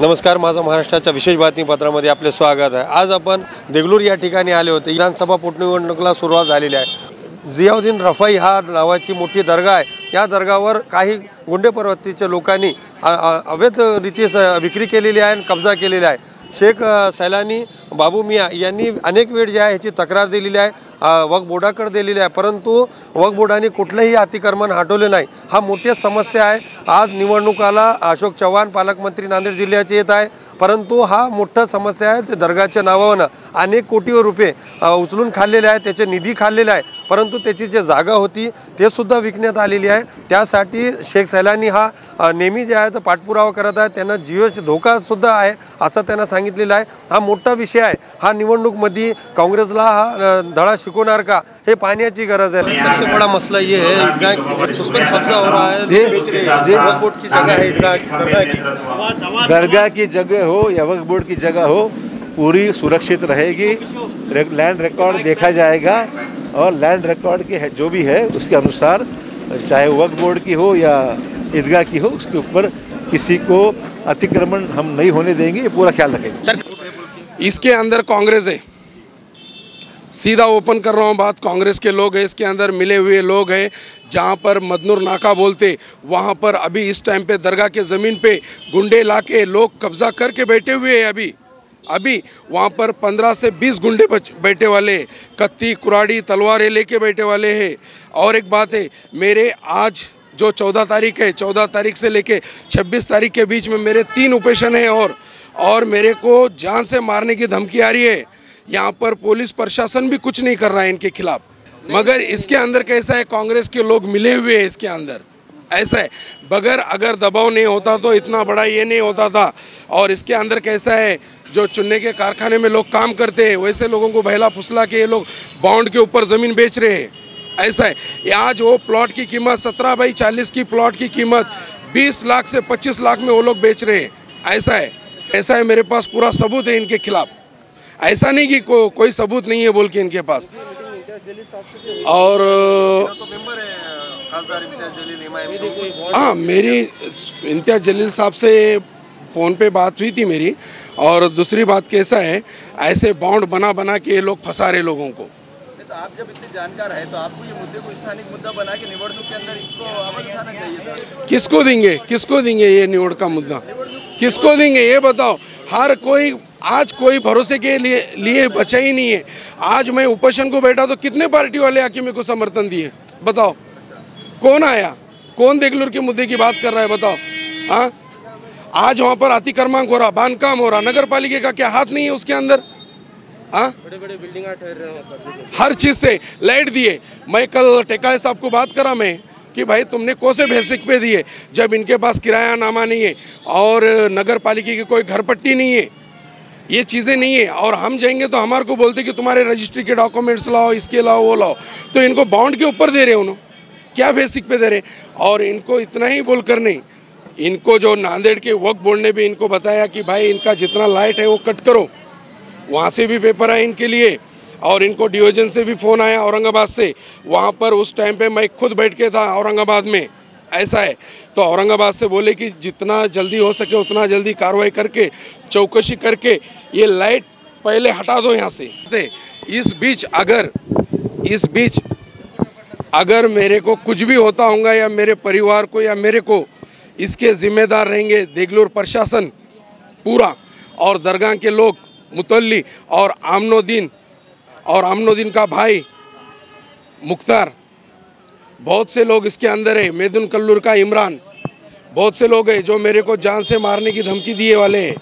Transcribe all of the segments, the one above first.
नमस्कार, माझा महाराष्ट्राच्या विशेष बातमीपत्रामध्ये आपले स्वागत आहे। आज आपण देगलूर या ठिकाणी आले होते। विधानसभा पोटनिवडणुकीला सुरुवात झालेली आहे। जियाउद्दीन रफाई हा नावाची मोठी दर्गा आहे। या दर्गावर काही गुंडे प्रवृत्तीच्या लोकांनी अवैध रीतीने विक्री केलेली आहे आणि कब्जा केलेला आहे। शेख सैलानी बाबू मियाँ यांनी अनेक वेळ जे आहे याची तक्रार दिलेली आहे, वक्फ बोर्डाकडे दिलेली आहे, परंतु वक्फ बोर्डाने कुठलेही अतिक्रमण हटवले नाही। हा मोठी समस्या आहे। आज निवडणुकाला अशोक चव्हाण पालकमंत्री नांदेड जिल्ह्याचे येत आहे, परंतु हा मोठा समस्या आहे। ते दर्गाच्या नावावर अनेक कोटी रुपये उचलून खाल्लेले आहे, त्याचे निधी खाल्लेले आहे, परंतु त्याची जी जागा होती ते सुद्धा विकण्यात आलेली आहे। त्यासाठी शेख सैलानी हा नेहमी जे आहे तो पाठपुरावा करत आहे। त्यांना जीवाचा धोका सुद्धा आहे असं त्यांना सांगितलेलं आहे। हा मोठा विषय आहे। हा निवडणूकमध्ये काँग्रेसला हा धडा शिकवणार का हे पाहण्याची गरज है। सबसे बड़ा मसला ये है ईदगाह उस पर कब्जा हो रहा है, वक्फ बोर्ड की जगह है, दरगाह की जगह हो या वक्फ बोर्ड की जगह हो, पूरी सुरक्षित रहेगी। लैंड रिकॉर्ड देखा जाएगा और लैंड रिकॉर्ड के जो भी है उसके अनुसार, चाहे वक्फ बोर्ड की हो या ईदगाह की हो, उसके ऊपर किसी को अतिक्रमण हम नहीं होने देंगे, ये पूरा ख्याल रखेंगे। इसके अंदर कांग्रेस है, सीधा ओपन कर रहा हूँ बात, कांग्रेस के लोग हैं इसके अंदर, मिले हुए लोग हैं। जहाँ पर मदनूर नाका बोलते वहाँ पर अभी इस टाइम पे दरगाह के ज़मीन पे गुंडे लाके लोग कब्जा करके बैठे हुए हैं। अभी वहाँ पर 15 से 20 गुंडे बैठे वाले, कत्ती कुराड़ी तलवारें लेके बैठे वाले हैं। और एक बात है, मेरे आज जो 14 तारीख है, 14 तारीख से लेके 26 तारीख के बीच में मेरे 3 ऑपरेशन है और मेरे को जान से मारने की धमकी आ रही है। यहाँ पर पुलिस प्रशासन भी कुछ नहीं कर रहा है इनके खिलाफ। मगर इसके अंदर कैसा है, कांग्रेस के लोग मिले हुए हैं इसके अंदर। ऐसा है, बगैर अगर दबाव नहीं होता तो इतना बड़ा ये नहीं होता था। और इसके अंदर कैसा है, जो चुनने के कारखाने में लोग काम करते हैं वैसे लोगों को बहला फुसला के ये लोग बॉन्ड के ऊपर ज़मीन बेच रहे हैं। ऐसा है, आज वो प्लॉट की कीमत 17 बाई 40 की प्लॉट की कीमत 20 लाख से 25 लाख में वो लोग बेच रहे हैं। ऐसा है, मेरे पास पूरा सबूत है इनके खिलाफ। ऐसा नहीं कि कोई सबूत नहीं है बोल के इनके पास। और हाँ, मेरी इम्तियाज़ जलील साहब से फ़ोन पे बात हुई थी मेरी। और दूसरी बात कैसा है, ऐसे बॉन्ड बना के ये लोग फंसा रहे लोगों को। तो आप जब इतने जानकार है तो आपको ये मुद्दे को स्थानिक मुद्दा बना के निवडणूक के अंदर इसको अमल उठाना चाहिए था। किसको देंगे ये निवड का मुद्दा, किसको देंगे ये बताओ। हर कोई आज कोई भरोसे के लिए बचा ही नहीं है। आज मैं उपोषण को बैठा तो कितने पार्टी वाले आके मेरे को समर्थन दिए बताओ। कौन आया, कौन देगलूर के मुद्दे की बात कर रहा है बताओ। हाँ, आज वहाँ पर अतिक्रमण हो रहा, बांधकाम हो रहा, नगर पालिका का क्या हाथ नहीं है उसके अंदर। हाँ, बड़े बिल्डिंग ठहर रहे हैं, हर चीज़ से लाइट दिए। मैं कल टेकाए साहब को बात करा मैं कि भाई तुमने कौन से बेसिक पे दिए जब इनके पास किराया नामा नहीं है और नगर पालिका की कोई घर पट्टी नहीं है, ये चीज़ें नहीं है। और हम जाएंगे तो हमारे को बोलते कि तुम्हारे रजिस्ट्री के डॉक्यूमेंट्स लाओ, इसके लाओ वो लाओ। तो इनको बॉन्ड के ऊपर दे रहे हैं, उन्होंने क्या बेसिक पे दे रहे। और इनको इतना ही बोलकर नहीं, इनको जो नांदेड़ के वक्फ बोर्ड ने भी इनको बताया कि भाई इनका जितना लाइट है वो कट करो। वहाँ से भी पेपर आए इनके लिए और इनको डिवीजन से भी फ़ोन आया औरंगाबाद से। वहाँ पर उस टाइम पे मैं खुद बैठ के था औरंगाबाद में। ऐसा है, तो औरंगाबाद से बोले कि जितना जल्दी हो सके उतना जल्दी कार्रवाई करके चौकसी करके ये लाइट पहले हटा दो यहाँ से। इस बीच अगर मेरे को कुछ भी होता होगा या मेरे परिवार को या मेरे को, इसके ज़िम्मेदार रहेंगे देगलूर प्रशासन पूरा और दरगाह के लोग मुतल्ली और आमनोदीन का भाई मुख्तार, बहुत से लोग इसके अंदर है, मैदुन कल्लूर का इमरान, बहुत से लोग हैं जो मेरे को जान से मारने की धमकी दिए वाले हैं।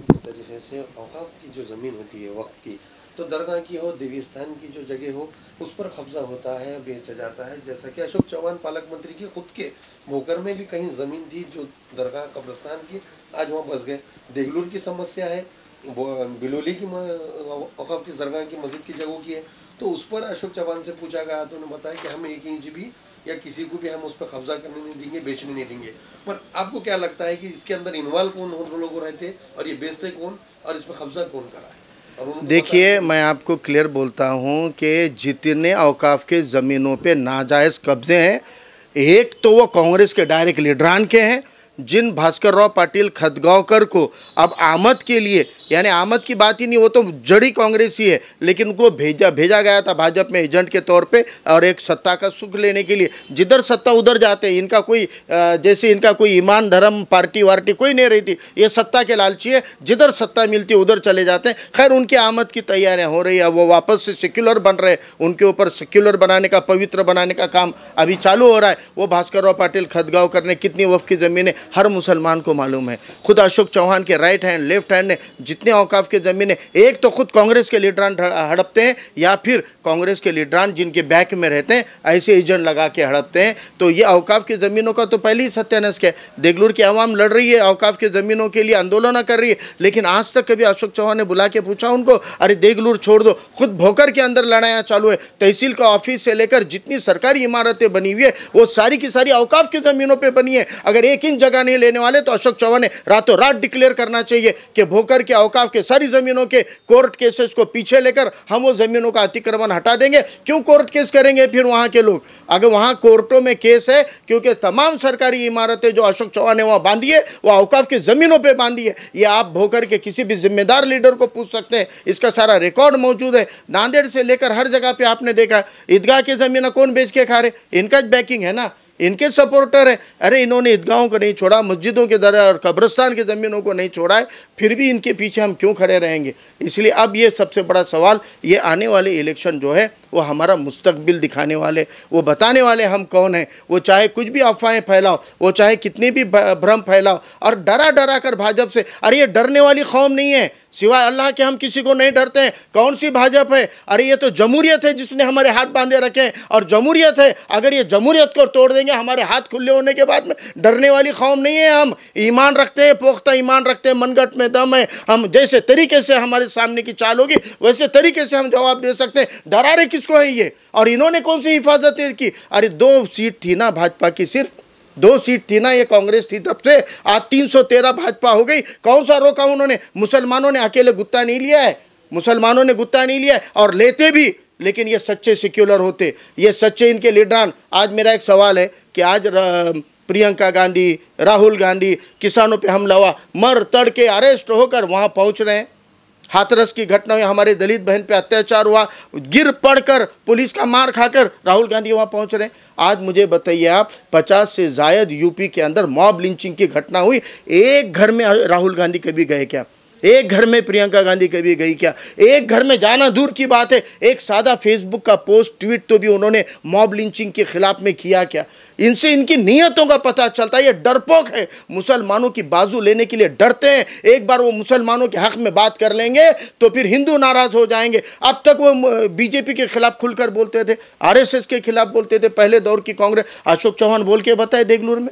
जिस तरीके से औकाफ की जो ज़मीन होती है वक्फ की, तो दरगाह की हो, देवी स्थान की जो जगह हो, उस पर कब्जा होता है, बेचा जाता है। जैसा कि अशोक चौहान पालक मंत्री की खुद के भोकर में भी कहीं ज़मीन थी जो दरगाह कब्रस्तान की, आज वहाँ बस गए। देगलूर की समस्या है, बिलोली की औकाफ की दरगाह की मस्जिद की जगहों की है, तो उस पर अशोक चौहान से पूछा गया तो उन्होंने बताया कि हम 1 इंच भी या किसी को भी हम उस पर कब्जा करने नहीं देंगे, बेचने नहीं देंगे। पर आपको क्या लगता है कि इसके अंदर इन्वॉल्व कौन लोग रहते और ये बेचते कौन और इस पर कब्जा कौन करा है? देखिए, मैं आपको क्लियर बोलता हूं कि जितने औकाफ के ज़मीनों पे नाजायज़ कब्ज़े हैं, एक तो वो कांग्रेस के डायरेक्ट लीडरान के हैं, जिन भास्करराव पाटिल खतगांवकर को अब आमद के लिए, यानी आमद की बात ही नहीं, वो तो जड़ी कांग्रेसी है, लेकिन उनको भेजा गया था भाजपा में एजेंट के तौर पे और एक सत्ता का सुख लेने के लिए। जिधर सत्ता उधर जाते हैं। इनका कोई जैसे इनका कोई ईमान धर्म पार्टी वार्टी कोई नहीं रहती, ये सत्ता के लालची है, जिधर सत्ता मिलती है उधर चले जाते हैं। खैर उनकी आमद की तैयारियां हो रही है, वो वापस से सेक्युलर बन रहे हैं, उनके ऊपर सेक्युलर बनाने का, पवित्र बनाने का काम अभी चालू हो रहा है। वो भास्करराव पाटिल खतगांवकर ने कितनी वक्फ की ज़मीनें हर मुसलमान को मालूम है। खुद अशोक चौहान के राइट हैंड लेफ्ट हैंड ने जितने औकाफ के ज़मीनें, एक तो खुद कांग्रेस के लीडरान हड़पते हैं या फिर कांग्रेस के लीडरान जिनके बैक में रहते हैं ऐसे एजेंट लगा के हड़पते हैं। तो ये औकाफ की ज़मीनों का तो पहले ही सत्यानाश है। देगलूर की आवाम लड़ रही है, औकाफ की ज़मीनों के लिए आंदोलन कर रही है, लेकिन आज तक कभी अशोक चौहान ने बुला के पूछा उनको, अरे देगलूर छोड़ दो। खुद भोकर के अंदर लड़ाइयाँ चालू है। तहसील का ऑफिस से लेकर जितनी सरकारी इमारतें बनी हुई है वो सारी की सारी औकाफ की ज़मीनों पर बनी है। अगर एक इंच जगह नहीं लेने वाले तो अशोक चौहान ने रातों रात डिक्लेयर करना चाहिए कि भोकर के औकाफ के सारी ज़मीनों के कोर्ट केसेस को पीछे लेकर हम वो ज़मीनों का अतिक्रमण हटा देंगे। क्यों कोर्ट केस करेंगे फिर वहाँ के लोग? अगर वहाँ कोर्टों में केस है क्योंकि तमाम सरकारी इमारतें जो अशोक चौहान ने वहाँ बांधी है वो औकाफ की ज़मीनों पे बांधी है। ये आप भोकर के किसी भी जिम्मेदार लीडर को पूछ सकते हैं, इसका सारा रिकॉर्ड मौजूद है। नांदेड़ से लेकर हर जगह पे आपने देखा ईदगाह की ज़मीन कौन बेच के खा रहे? इनका बैकिंग है ना, इनके सपोर्टर है। अरे इन्होंने ईदगाहों को नहीं छोड़ा, मस्जिदों के दर और कब्रिस्तान की ज़मीनों को नहीं छोड़ा है, फिर भी इनके पीछे हम क्यों खड़े रहेंगे? इसलिए अब ये सबसे बड़ा सवाल, ये आने वाले इलेक्शन जो है वो हमारा मुस्तकबिल दिखाने वाले, वो बताने वाले हम कौन हैं। वो चाहे कुछ भी अफवाहें फैलाओ, वो चाहे कितनी भी भ्रम फैलाओ और डरा कर भाजपा से, अरे ये डरने वाली कौम नहीं है, सिवाय अल्लाह के हम किसी को नहीं डरते हैं। कौन सी भाजपा है? अरे ये तो जमहूरियत है जिसने हमारे हाथ बांधे रखे हैं, और जमहूरियत है, अगर ये जमहूरियत को तोड़ देंगे हमारे हाथ खुले होने के बाद में, डरने वाली कौम नहीं है हम। ईमान रखते हैं, पुख्ता ईमान रखते हैं, मनगट में दम है। हम जैसे तरीके से हमारे सामने की चाल होगी वैसे तरीके से हम जवाब दे सकते हैं। डरा रहे किसको है ये? और इन्होंने कौन सी हिफाजत की? अरे 2 सीट थी ना भाजपा की, सिर्फ 2 सीट थी ना, ये कांग्रेस थी तब से, आज 313 भाजपा हो गई। कौन सा रोका उन्होंने? मुसलमानों ने अकेले गुत्ता नहीं लिया है, मुसलमानों ने गुत्ता नहीं लिया है, और लेते भी, लेकिन ये सच्चे सेक्युलर होते, ये सच्चे इनके लीडरान। आज मेरा एक सवाल है कि आज प्रियंका गांधी, राहुल गांधी किसानों पे हमला हुआ, मर तड़ के अरेस्ट होकर वहाँ पहुँच रहे हैं। हाथरस की घटना हुई, हमारे दलित बहन पे अत्याचार हुआ, गिर पड़कर पुलिस का मार खाकर राहुल गांधी वहाँ पहुँच रहे हैं। आज मुझे बताइए आप, 50 से ज़ायद यूपी के अंदर मॉब लिंचिंग की घटना हुई, एक घर में राहुल गांधी कभी गए क्या? एक घर में प्रियंका गांधी कभी गई क्या? एक घर में जाना दूर की बात है, एक सादा फेसबुक का पोस्ट ट्वीट तो भी उन्होंने मॉब लिंचिंग के खिलाफ में किया क्या? इनसे इनकी नीयतों का पता चलता है। ये डरपोक है, मुसलमानों की बाजू लेने के लिए डरते हैं। एक बार वो मुसलमानों के हक में बात कर लेंगे तो फिर हिंदू नाराज हो जाएंगे। अब तक वो बीजेपी के खिलाफ खुलकर बोलते थे, आरएसएस के खिलाफ बोलते थे, पहले दौर की कांग्रेस। अशोक चौहान बोल के बताए, देगलूर में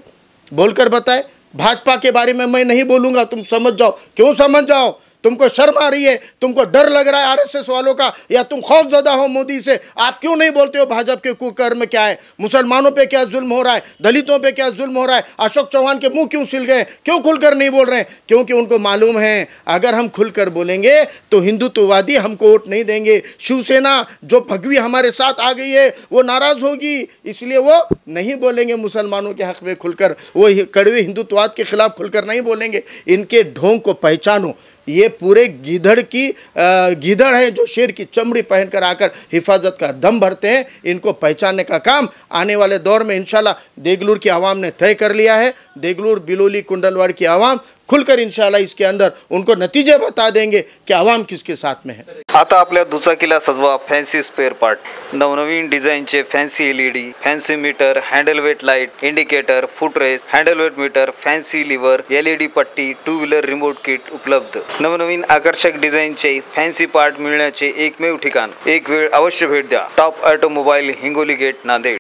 बोलकर बताए। भाजपा के बारे में मैं नहीं बोलूंगा, तुम समझ जाओ। क्यों समझ जाओ? तुमको शर्म आ रही है, तुमको डर लग रहा है आरएसएस वालों का, या तुम खौफजदा हो मोदी से? आप क्यों नहीं बोलते हो भाजपा के कुकर्म क्या है? मुसलमानों पे क्या जुल्म हो रहा है, दलितों पे क्या जुल्म हो रहा है? अशोक चौहान के मुंह क्यों सिल गए? क्यों खुलकर नहीं बोल रहे हैं? क्योंकि उनको मालूम है अगर हम खुलकर बोलेंगे तो हिंदुत्ववादी हमको वोट नहीं देंगे। शिवसेना जो भगवी हमारे साथ आ गई है वो नाराज होगी, इसलिए वो नहीं बोलेंगे मुसलमानों के हक में खुलकर, वो कड़वे हिंदुत्ववाद के खिलाफ खुलकर नहीं बोलेंगे। इनके ढोंग को पहचानो, ये पूरे गीदड़ है जो शेर की चमड़ी पहनकर आकर हिफाजत का दम भरते हैं। इनको पहचानने का काम आने वाले दौर में इंशाल्लाह देगलूर की आवाम ने तय कर लिया है। देगलूर, बिलोली, कुंडलवाड़ की आवाम खुलकर इंशाल्लाह इसके अंदर उनको नतीजे बता देंगे कि आवाम किसके साथ में है। आता आपल्या दुचाकीला सजवा फॅन्सी स्पेअर पार्ट, नवनवीन डिझाईनचे fancy LED, fancy meter, handle weight light, indicator, footrest, handle weight meter, fancy lever, LED पट्टी, 2 व्हीलर रिमोट किट उपलब्ध। नवनवीन आकर्षक डिझाईनचे फॅन्सी पार्ट मिळण्याचे एकमेव ठिकाण, एक वेळ अवश्य भेट द्या। Top automobile, Hingoli gate, Nanded.